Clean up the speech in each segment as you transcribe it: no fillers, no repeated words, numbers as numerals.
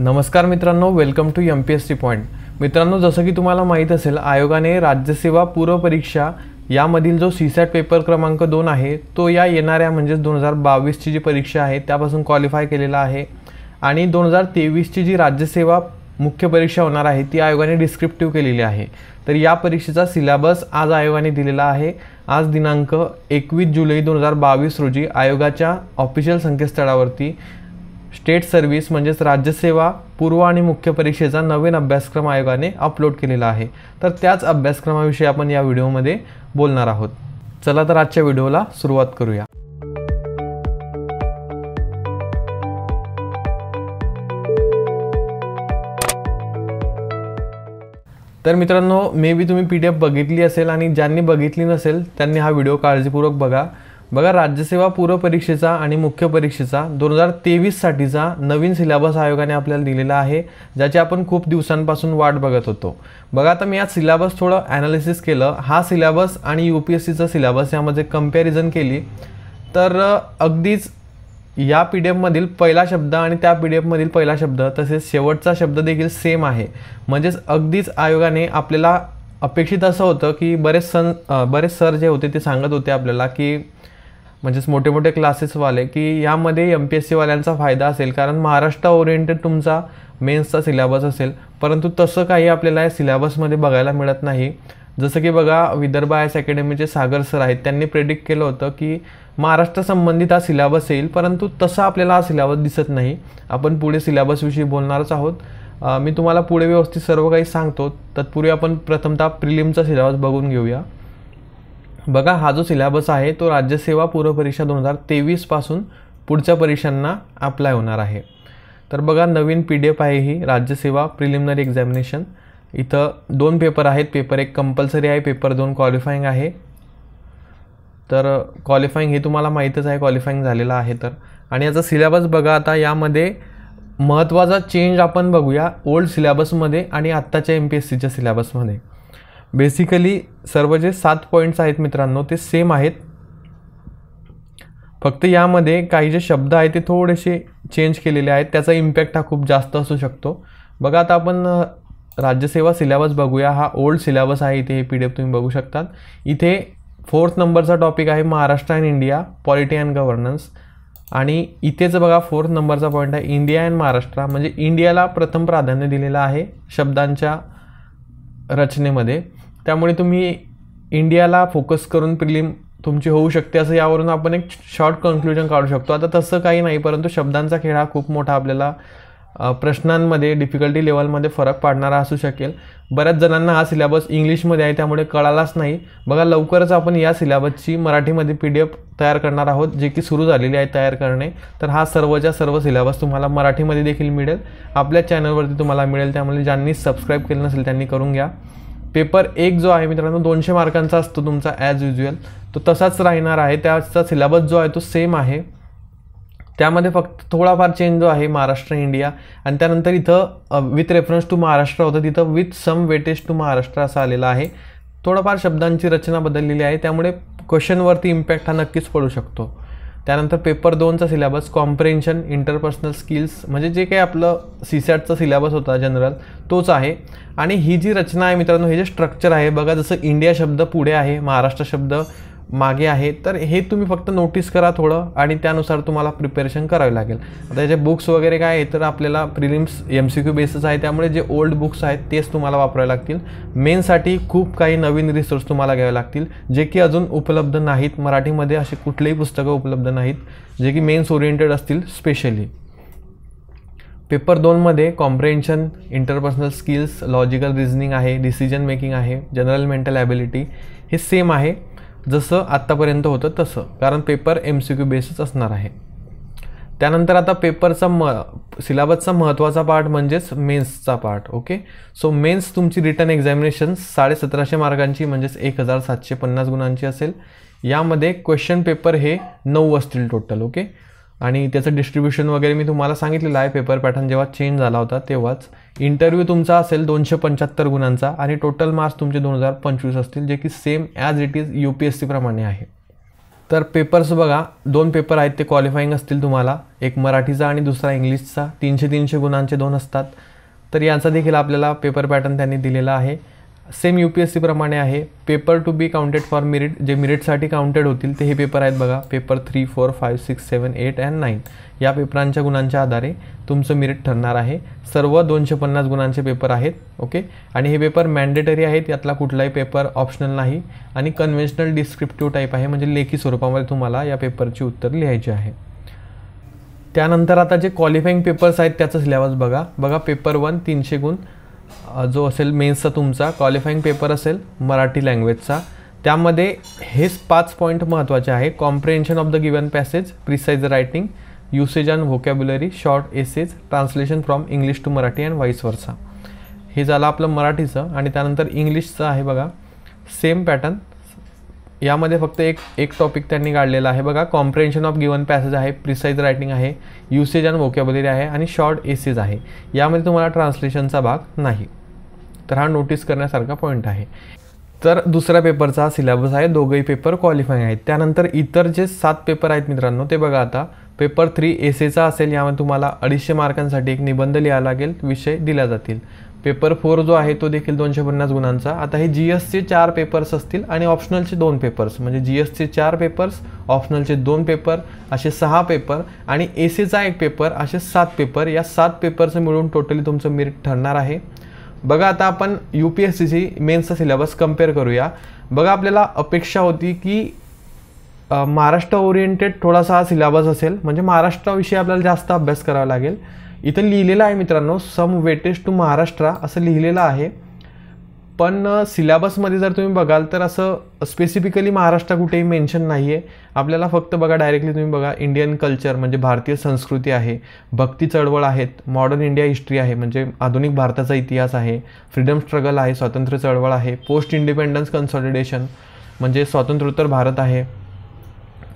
नमस्कार मित्रांनो, welcome to MPSC point. मित्रांनो, जसं की तुम्हाला माहीत असेल, आयोगाने राज्यसेवा पूर्व परीक्षा यामधील जो CSAT पेपर क्रमांक 2 आहे तो या येणाऱ्या म्हणजे 2022ची जी परीक्षा आहे त्यापासून क्वालिफाय केलेला आहे. आणि 2023ची जी राज्यसेवा मुख्य परीक्षा होणार आहे ती आयोगाने डिस्क्रिप्टिव्ह केलेली आहे. तर या परीक्षेचा सिलेबस आज आयोगाने दिलेला आहे. आज दिनांक 21 जुलै 2022 रोजी आयोगाच्या ऑफिशियल संकेतस्थळावरती स्टेट सर्व्हिस म्हणजेच राज्यसेवा पूर्व आणि मुख्य परीक्षेचा नवीन अभ्यासक्रम आयोगाने अपलोड केलेला आहे. तर त्याच अभ्यासक्रमाविषयी आपण या व्हिडिओमध्ये बोलणार आहोत. चला तर आजच्या व्हिडिओला सुरुवात करूया. तर मित्रांनो, मे बी तुम्ही PDF बघितली असेल आणि ज्यांनी बघितली नसेल त्यांनी हा व्हिडिओ काळजीपूर्वक बघा. राज्यसेवा पूर्व परीक्षेचा आणि मुख्य परीक्षेचा 2023 साठीचा नवीन सिलेबस आयोगाने आपल्याला दिलेला आहे, ज्याची आपण खूप दिवसांपासून वाट बघत होतो. आता मी आज सिलेबस थोडं ॲनालिसिस केलं. हा सिलेबस आणि UPSCचा सिलेबस यामध्ये कंपॅरिझन केली तर अगदीच या PDF मधील पहिला शब्द आणि त्या PDF मधील पहिला शब्द तसेच शेवटचा शब्द देखील सेम आहे. म्हणजेच अगदीच आयोगाने आपल्याला अपेक्षित असं होतं की बरेच सर जे होते ते सांगत होते आपल्याला की म्हणजेच मोठे मोठे क्लासेसवाले की यामध्ये MPSC वाल्यांचा फायदा असेल, कारण महाराष्ट्र ओरिएंटेड तुमचा मेन्सचा सिलेबस असेल. परंतु तसं काही आपल्याला या सिलेबसमध्ये बघायला मिळत नाही. जसं की बघा, विदर्भ IAS अकॅडमीचे सागर सर आहेत, त्यांनी प्रेडिक्ट केलं होतं की महाराष्ट्र संबंधित हा सिलेबस येईल, परंतु तसा आपल्याला हा सिलेबस दिसत नाही. आपण पुढे सिलेबसविषयी बोलणारच आहोत. मी तुम्हाला पुढे व्यवस्थित सर्व काही सांगतो. तत्पूर्वी आपण प्रथमतः प्रिलिमचा सिलेबस बघून घेऊया. हा जो सिलेबस आहे तो राज्यसेवा पूर्व परीक्षा 2023 पासून पुढच्या परीक्षांना अप्लाय होणार आहे. तर नवीन PDF आहे ही राज्यसेवा प्रिलिमिनरी एक्झामिनेशन. इथं 2 पेपर आहेत. पेपर 1 कंपल्सरी आहे, पेपर 2 क्वालिफाईंग आहे. तर क्वालिफाईंग हे तुम्हाला माहीतच आहे, क्वालिफाईंग झालेला आहे. तर आणि याचा सिलेबस आता यामध्ये महत्त्वाचा चेंज आपण बघूया ओल्ड सिलेबसमध्ये आणि आत्ताच्या MPSCच्या सिलेबसमध्ये. बेसिकली सर्व जे 7 पॉईंट्स आहेत मित्रांनो ते सेम आहेत. फक्त यामध्ये काही जे शब्द आहेत ते थोडेसे चेंज केलेले आहेत. त्याचा इम्पॅक्ट हा खूप जास्त असू शकतो. आता आपण राज्यसेवा सिलेबस बघूया. हा ओल्ड सिलेबस आहे. इथे हे PDF तुम्ही बघू शकतात. इथे 4th नंबरचा टॉपिक आहे Maharashtra and India, polity and governance. आणि इथेच 4th नंबरचा पॉईंट आहे इंडिया अँड महाराष्ट्र. म्हणजे इंडियाला प्रथम प्राधान्य दिलेलं आहे शब्दांच्या रचनेमध्ये. त्यामुळे तुम्ही इंडियाला फोकस करून प्रिलिम तुमची होऊ शकते, असं यावरून आपण एक शॉर्ट कन्क्लुजन काढू शकतो. आता तसं काही नाही, परंतु शब्दांचा खेळ हा खूप मोठा आपल्याला प्रश्नांमध्ये डिफिकल्टी लेवलमध्ये फरक पाडणारा असू शकेल. बऱ्याच जणांना हा सिलेबस इंग्लिशमध्ये आहे त्यामुळे कळालाच नाही. लवकरच आपण या सिलेबसची मराठीमध्ये PDF तयार करणार आहोत, जे की सुरू झालेली आहे तयार करणे. तर हा सर्वच्या सर्व सिलेबस तुम्हाला मराठीमध्ये देखील मिळेल, आपल्या चॅनलवरती तुम्हाला मिळेल. त्यामुळे ज्यांनी सबस्क्राईब केलं नसेल त्यांनी करून घ्या. पेपर 1 जो आहे मित्रांनो 200 मार्कांचा असतो तुमचा ॲज युज्युअल, तो तसाच राहणार आहे. त्याचा सिलेबस जो आहे तो सेम आहे. त्यामध्ये फक्त थोडाफार चेंज जो आहे महाराष्ट्र इंडिया, आणि त्यानंतर इथं विथ रेफरन्स टू महाराष्ट्र होतं, तिथं with some weightage to Maharashtra असं आलेलं आहे. थोडंफार शब्दांची रचना बदललेली आहे, त्यामुळे क्वेश्चनवरती इम्पॅक्ट हा नक्कीच पडू शकतो. त्यानंतर पेपर 2चा सिलेबस कॉम्प्रेन्शन, इंटरपर्सनल स्किल्स, म्हणजे जे काही आपलं CSATचा सिलेबस होता जनरल तोच आहे. आणि ही जी रचना आहे मित्रांनो, हे जे स्ट्रक्चर आहे जसं इंडिया शब्द पुढे आहे, महाराष्ट्र शब्द मागे आहे. तर हे तुम्ही फक्त नोटीस करा थोडं, आणि त्यानुसार तुम्हाला प्रिपरेशन करावी लागेल. आता याचे बुक्स वगैरे काय आहे तर आपल्याला प्रिलिम्स MCQ बेसिस आहे, त्यामुळे जे ओल्ड बुक्स आहेत तेच तुम्हाला वापरावे लागतील. मेनसाठी खूप काही नवीन रिसोर्स तुम्हाला घ्यावे लागतील, जे की अजून उपलब्ध नाहीत. मराठीमध्ये असे कुठलेही पुस्तकं उपलब्ध नाहीत जे की मेन्स ओरिएंटेड असतील स्पेशली. पेपर 2मध्ये comprehension, interpersonal skills, logical reasoning आहे, डिसिजन मेकिंग आहे, जनरल मेंटल ॲबिलिटी, हे सेम आहे जसं आत्तापर्यंत होतं तसं, कारण पेपर MCQ बेसच असणार आहे. त्यानंतर आता पेपरचा सिलेबसचा महत्त्वाचा पार्ट म्हणजेच मेन्सचा पार्ट. ओके, सो मेन्स तुमची रिटन एक्झामिनेशन 1750 मार्कांची म्हणजेच 1750 गुणांची असेल. यामध्ये क्वेश्चन पेपर हे 9 असतील टोटल. ओके, आणि त्याचं डिस्ट्रीब्युशन वगैरे मी तुम्हाला सांगितलेलं आहे. पेपर पॅटर्न जेव्हा चेंज झाला होता तेव्हाच. इंटरव्ह्यू तुमचा असेल 275 गुणांचा आणि टोटल मार्क्स तुमचे 2025 असतील, जे की same as it is UPSC प्रमाणे आहे. तर पेपर्स बघा, 2 पेपर आहेत ते क्वालिफाईंग असतील तुम्हाला, एक मराठीचा आणि दुसरा इंग्लिशचा. 300 गुणांचे 2 असतात. तर यांचा देखील आपल्याला पेपर पॅटर्न त्यांनी दिलेला आहे. सेम UPSC प्रमाणे आहे. Paper to be counted for merit, जे मेरिटसाठी काउंटेड होतील ते हे पेपर आहेत बघा. पेपर 3, 4, 5, 6, 7, 8 and 9 या पेपरांच्या गुणांच्या आधारे तुमचं मेरिट ठरणार आहे. सर्व 250 गुणांचे पेपर आहेत. ओके. आणि हे पेपर मॅन्डेटरी आहेत, यातला कुठलाही पेपर ऑप्शनल नाही. आणि कन्व्हेन्शनल डिस्क्रिप्टिव्ह टाईप आहे, म्हणजे लेखी स्वरूपामध्ये तुम्हाला या पेपरची उत्तर लिहायची आहे. त्यानंतर आता जे क्वालिफाईंग पेपर्स आहेत त्याचा सिलेबस बघा. पेपर 1 300 गुण जो असेल मेन्सचा तुमचा क्वालिफाईंग पेपर असेल मराठी लँग्वेजचा. त्यामध्ये हेच 5 पॉईंट महत्त्वाचे आहे. Comprehension of the given passage, precise writing, usage and vocabulary, short essays, translation from English to Marathi and vice versa. हे झालं आपलं मराठीचं. आणि त्यानंतर इंग्लिशचं आहे बघा, सेम पॅटर्न. यामध्ये फक्त एक टॉपिक त्यांनी काढलेला आहे बघा. कॉम्प्रिहेन्शन ऑफ गिवन पॅसेज आहे, प्रिसाइज रायटिंग आहे, युसेज अँड व्होकॅब्युलरी आहे आणि शॉर्ट एसेज आहे. यामध्ये तुम्हाला ट्रान्सलेशनचा भाग नाही. तर हा नोटीस करण्यासारखा पॉईंट आहे. तर दुसऱ्या पेपरचा सिलेबस आहे, दोघंही पेपर क्वालिफाईंग आहेत. त्यानंतर इतर जे 7 पेपर आहेत मित्रांनो ते बघा. आता पेपर 3 एसेचा असेल, यामध्ये तुम्हाला 250 मार्कांसाठी एक निबंध लिहावा लागेल, विषय दिल्या जातील. पेपर 4 जो आहे तो देखील 250 गुणांचा. आता हे GSचे 4 पेपर्स असतील आणि ऑप्शनलचे 2 पेपर्स, म्हणजे GSचे 4 पेपर्स, ऑप्शनलचे 2 पेपर, असे 6 पेपर आणि एसेचा 1 पेपर, असे 7 पेपर. या 7 पेपरचं मिळून टोटली तुमचं मेरिट ठरणार आहे. बघा आता आपण UPSCची मेन्सचा सिलेबस कम्पेअर करूया. बघा आपल्याला अपेक्षा होती की महाराष्ट्र ओरिएंटेड थोडासा हा सिलेबस असेल, म्हणजे महाराष्ट्राविषयी आपल्याला जास्त अभ्यास करावा लागेल. इथं लिहिलेलं आहे मित्रांनो सम वेटेज टू महाराष्ट्र असं लिहिलेलं आहे. पण सिलेबसमध्ये जर तुम्ही बघाल तर असं स्पेसिफिकली महाराष्ट्र कुठेही मेन्शन नाही आहे. आपल्याला फक्त बघा डायरेक्टली तुम्ही बघा इंडियन कल्चर म्हणजे भारतीय संस्कृती आहे, भक्ती चळवळ आहेत, मॉडर्न इंडिया हिस्ट्री आहे म्हणजे आधुनिक भारताचा इतिहास आहे, फ्रीडम स्ट्रगल आहे, स्वातंत्र्य चळवळ आहे, पोस्ट इंडिपेंडन्स कन्सॉलिडेशन म्हणजे स्वातंत्र्योत्तर भारत आहे,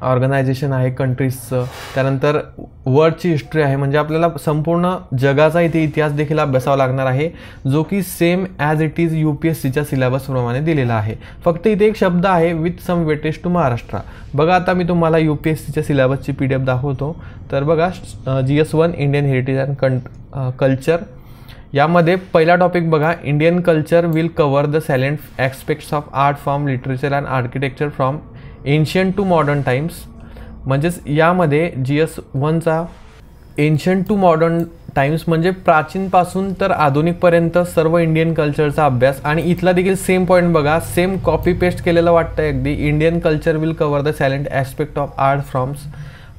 ऑर्गनायझेशन आहे कंट्रीजचं. त्यानंतर वर्ल्डची हिस्ट्री आहे, म्हणजे आपल्याला संपूर्ण जगाचा इथे इतिहास देखील अभ्यासावा लागणार आहे, जो की सेम ॲज इट इज UPSCच्या सिलेबसप्रमाणे दिलेला आहे. फक्त इथे एक शब्द आहे with some weightage to Maharashtra. बघा आता मी तुम्हाला UPSCच्या सिलेबसची PDF दाखवतो. तर बघा GS1 Indian heritage and culture. यामध्ये पहिला टॉपिक बघा, Indian culture will cover the salient aspects of art form, literature and architecture from ancient to modern times. म्हणजेच यामध्ये GS1चा एन्शियंट टू मॉडर्न टाइम्स म्हणजे प्राचीनपासून तर आधुनिकपर्यंत सर्व इंडियन कल्चरचा अभ्यास. आणि इथला देखील सेम पॉईंट बघा, सेम कॉपी पेस्ट केलेलं वाटतं अगदी. Indian culture will cover the silent aspect of art forms.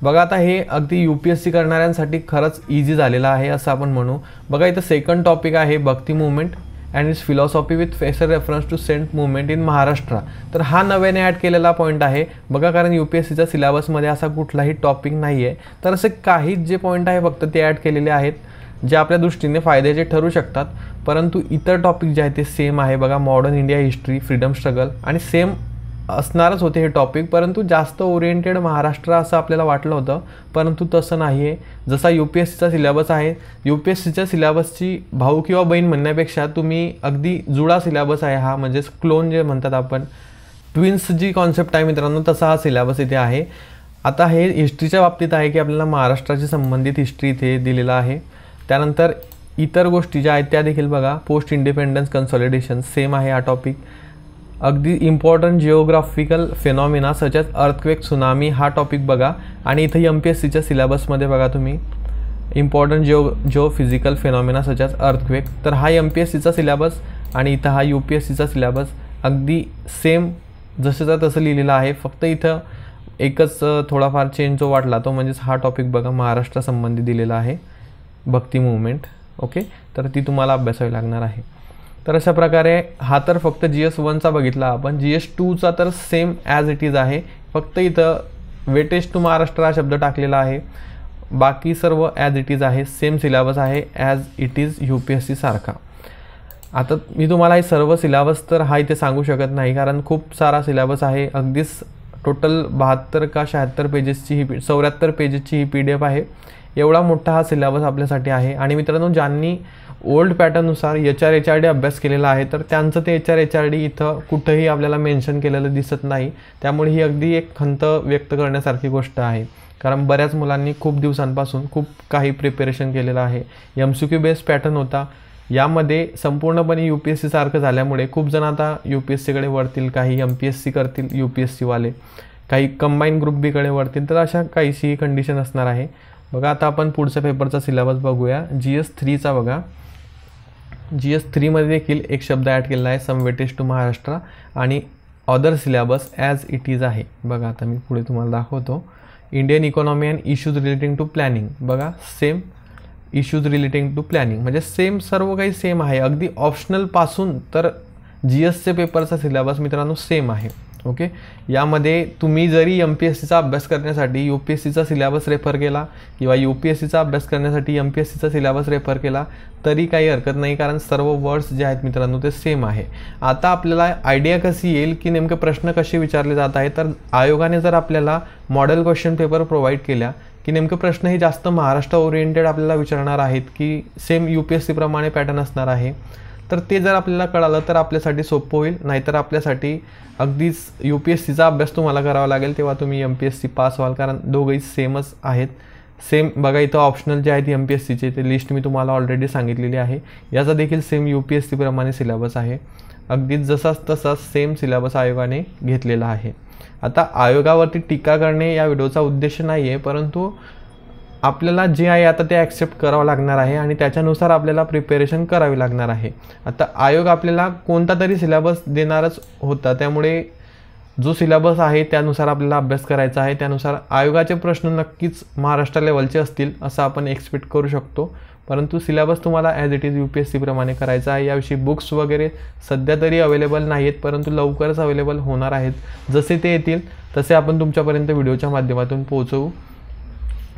बघा आता हे अगदी UPSC करणाऱ्यांसाठी खरंच इझी झालेलं आहे असं आपण म्हणू. बघा इथं सेकंड टॉपिक आहे Bhakti movement and its philosophy with special reference to saint movement in Maharashtra. तर हा नव्याने ॲड केलेला पॉईंट आहे बघा, कारण UPSCच्या सिलेबसमध्ये असा कुठलाही टॉपिक नाही आहे. तर असे काही जे पॉईंट आहे फक्त ते ॲड केलेले आहेत जे आपल्या दृष्टीने फायद्याचे ठरू शकतात. परंतु इतर टॉपिक जे आहेत ते सेम आहे बघा, modern India history, freedom struggle आणि सेम असणारच होते हे टॉपिक, परंतु जास्त ओरिएंटेड महाराष्ट्र असं आपल्याला वाटलं होतं, परंतु तसं नाही आहे. जसा UPSCचा सिलेबस आहे, UPSCच्या सिलेबसची भाऊ किंवा बहीण म्हणण्यापेक्षा तुम्ही अगदी जुळा सिलेबस आहे हा, म्हणजे क्लोन जे म्हणतात आपण, ट्विन्स जी कॉन्सेप्ट आहे मित्रांनो, तसा हा सिलेबस इथे आहे. आता हे हिस्ट्रीच्या बाबतीत आहे की आपल्याला महाराष्ट्राशी संबंधित हिस्ट्री इथे दिलेला आहे. त्यानंतर इतर गोष्टी ज्या आहेत त्या देखील बघा, पोस्ट इंडिपेंडन्स कन्सॉलिडेशन सेम आहे हा टॉपिक. अगदी important geographical phenomena such as earthquake, tsunami हा टॉपिक बघा. आणि इथं MPSCच्या सिलेबसमध्ये बघा तुम्ही important Jio physical phenomena such as earthquake. तर हा MPSCचा सिलेबस आणि इथं हा UPSCचा सिलेबस अगदी सेम जसंचा तसं लिहिलेलं आहे. फक्त इथं एकच थोडाफार चेंज जो वाटला तो म्हणजेच हा टॉपिक बघा महाराष्ट्रासंबंधी दिलेला आहे, भक्ती मुवमेंट. ओके, तर ती तुम्हाला अभ्यासावी लागणार आहे. तर अशा प्रकारे हा तर फक्त GS1चा बघितला आपण. GS2चा तर सेम ॲज इट इज आहे, फक्त इथं वेटेज टू महाराष्ट्र हा शब्द टाकलेला आहे. बाकी सर्व ॲज इट इज आहे, सेम सिलेबस आहे ॲज इट इज UPSC सारखा. आता मी तुम्हाला हे सर्व सिलेबस तर हा इथे सांगू शकत नाही, कारण खूप सारा सिलेबस आहे. अगदीच टोटल 72 का 76 पेजेसची ही 74 पेजेसची ही PDF आहे. एवढा मोठा हा सिलेबस आपल्यासाठी आहे. आणि मित्रांनो, ज्यांनी ओल्ड पॅटर्ननुसार HR अभ्यास केलेला आहे, तर त्यांचं ते HR इथं कुठंही आपल्याला मेन्शन केलेलं दिसत नाही. त्यामुळे ही अगदी एक खंत व्यक्त करण्यासारखी गोष्ट आहे, कारण बऱ्याच मुलांनी खूप दिवसांपासून खूप काही प्रिपरेशन केलेलं आहे. MCQ बेस्ड पॅटर्न होता. यामध्ये संपूर्णपणे UPSC सारखं झाल्यामुळे खूप जण आता UPSCकडे वळतील, काही MPSC करतील UPSCवाले, काही कंबाईन ग्रुप बीकडे वळतील. तर अशा काहीशी कंडिशन असणार आहे. बघा आता आपण पुढच्या पेपरचा सिलेबस बघूया. GS3चा बघा. GS3मध्ये देखील एक शब्द ॲड केलेला आहे, सम वेटेज टू महाराष्ट्र, आणि other syllabus as it is आहे. बघा आता मी पुढे तुम्हाला दाखवतो. Indian economy and issues relating to planning. बघा same issues relating to planning, म्हणजे सेम, सर्व काही सेम आहे. अगदी ऑप्शनलपासून तर GSचे पेपरचा सिलेबस मित्रांनो सेम आहे. ओके, यामध्ये तुम्ही जरी MPSCचा अभ्यास करण्यासाठी UPSCचा सिलेबस रेफर केला किंवा UPSCचा अभ्यास करण्यासाठी MPSCचा सिलेबस रेफर केला तरी काही हरकत नाही, कारण सर्व वर्ड्स जे आहेत मित्रांनो ते सेम आहे. आता आपल्याला आयडिया कशी येईल की नेमके प्रश्न कसे विचारले जात आहेत, तर आयोगाने जर आपल्याला मॉडेल क्वेश्चन पेपर प्रोव्हाइड केल्या की नेमके प्रश्न हे जास्त महाराष्ट्र ओरिएंटेड आपल्याला विचारणार आहेत की सेम UPSC प्रमाणे पॅटर्न असणार आहे, तर ते जर आपल्याला कळालं तर आपल्यासाठी सोपं होईल. नाहीतर आपल्यासाठी अगदीच UPSCचा अभ्यास तुम्हाला करावा लागेल, तेव्हा तुम्ही MPSC पास व्हाल, कारण दोघंही सेमच आहेत. सेम बघा इथं ऑप्शनल जे आहेत MPSCचे ते लिस्ट मी तुम्हाला ऑलरेडी सांगितलेली आहे. याचा देखील सेम UPSC प्रमाणे सिलेबस आहे. अगदीच जसाच तसा सेम सिलेबस आयोगाने घेतलेला आहे. आता आयोगावरती टीका करणे या व्हिडिओचा उद्देश नाही आहे, परंतु आपल्याला जे आहे आता ते ॲक्सेप्ट करावं लागणार आहे आणि त्याच्यानुसार आपल्याला प्रिपेरेशन करावी लागणार आहे. आता आयोग आपल्याला कोणता तरी सिलेबस देणारच होता, त्यामुळे जो सिलेबस आहे त्यानुसार आपल्याला अभ्यास करायचा आहे. त्यानुसार आयोगाचे प्रश्न नक्कीच महाराष्ट्र लेवलचे असतील असं आपण एक्सपेक्ट करू शकतो, परंतु सिलेबस तुम्हाला ॲज इट इज UPSC प्रमाणे करायचा आहे. याविषयी बुक्स वगैरे सध्या तरी अवेलेबल नाही आहेत, परंतु लवकरच अवेलेबल होणार आहेत. जसे ते येतील तसे आपण तुमच्यापर्यंत व्हिडिओच्या माध्यमातून पोहोचवू.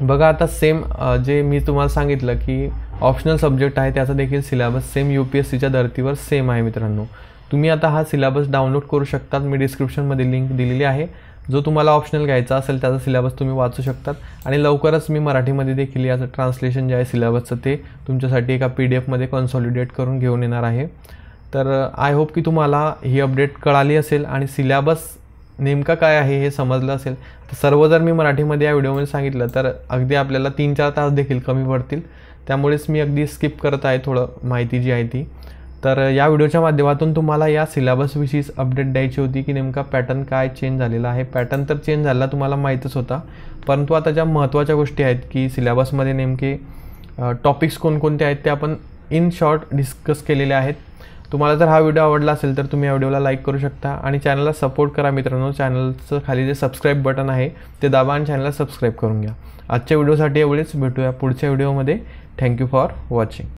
बघा आता सेम जे मी तुम्हाला सांगितलं की ऑप्शनल सब्जेक्ट आहे त्याचा देखील सिलेबस सेम UPSCच्या धर्तीवर सेम आहे मित्रांनो. तुम्ही आता हा सिलेबस डाउनलोड करू शकतात. मी डिस्क्रिप्शनमध्ये लिंक दिलेली आहे. जो तुम्हाला ऑप्शनल घ्यायचा असेल त्याचा सिलेबस तुम्ही वाचू शकतात. आणि लवकरच मी मराठीमध्ये देखील याचं ट्रान्सलेशन जे आहे सिलेबसचं ते तुमच्यासाठी एका PDF कॉन्सॉलिडेट करून घेऊन येणार आहे. तर आय होप की तुम्हाला ही अपडेट कळाली असेल आणि सिलेबस नेमका काय आहे हे समजलं असेल. तर सर्व जर मी मराठीमध्ये या व्हिडिओमध्ये सांगितलं तर अगदी आपल्याला 3-4 तास देखील कमी पडतील. त्यामुळेच मी अगदी स्किप करत आहे थोडं माहिती जी आहे ती. तर या व्हिडिओच्या माध्यमातून तुम्हाला या सिलेबसविषयीच अपडेट द्यायची होती की नेमका पॅटर्न काय चेंज झालेला आहे. पॅटर्न तर चेंज झाला तुम्हाला माहीतच होता, परंतु आता ज्या महत्त्वाच्या गोष्टी आहेत की सिलेबसमध्ये नेमके टॉपिक्स कोणकोणते आहेत ते आपण इन शॉर्ट डिस्कस केलेले आहेत. तुम्हाला जर हा व्हिडिओ आवडला असेल तर तुम्ही या व्हिडिओला लाईक करू शकता आणि चॅनलला सपोर्ट करा मित्रांनो. चॅनलचं खाली जे सबस्क्राईब बटन आहे ते दाबा आणि चॅनलला सबस्क्राईब करून घ्या. आजच्या व्हिडिओसाठी एवढेच. भेटूया पुढच्या व्हिडिओमध्ये. Thank you for watching.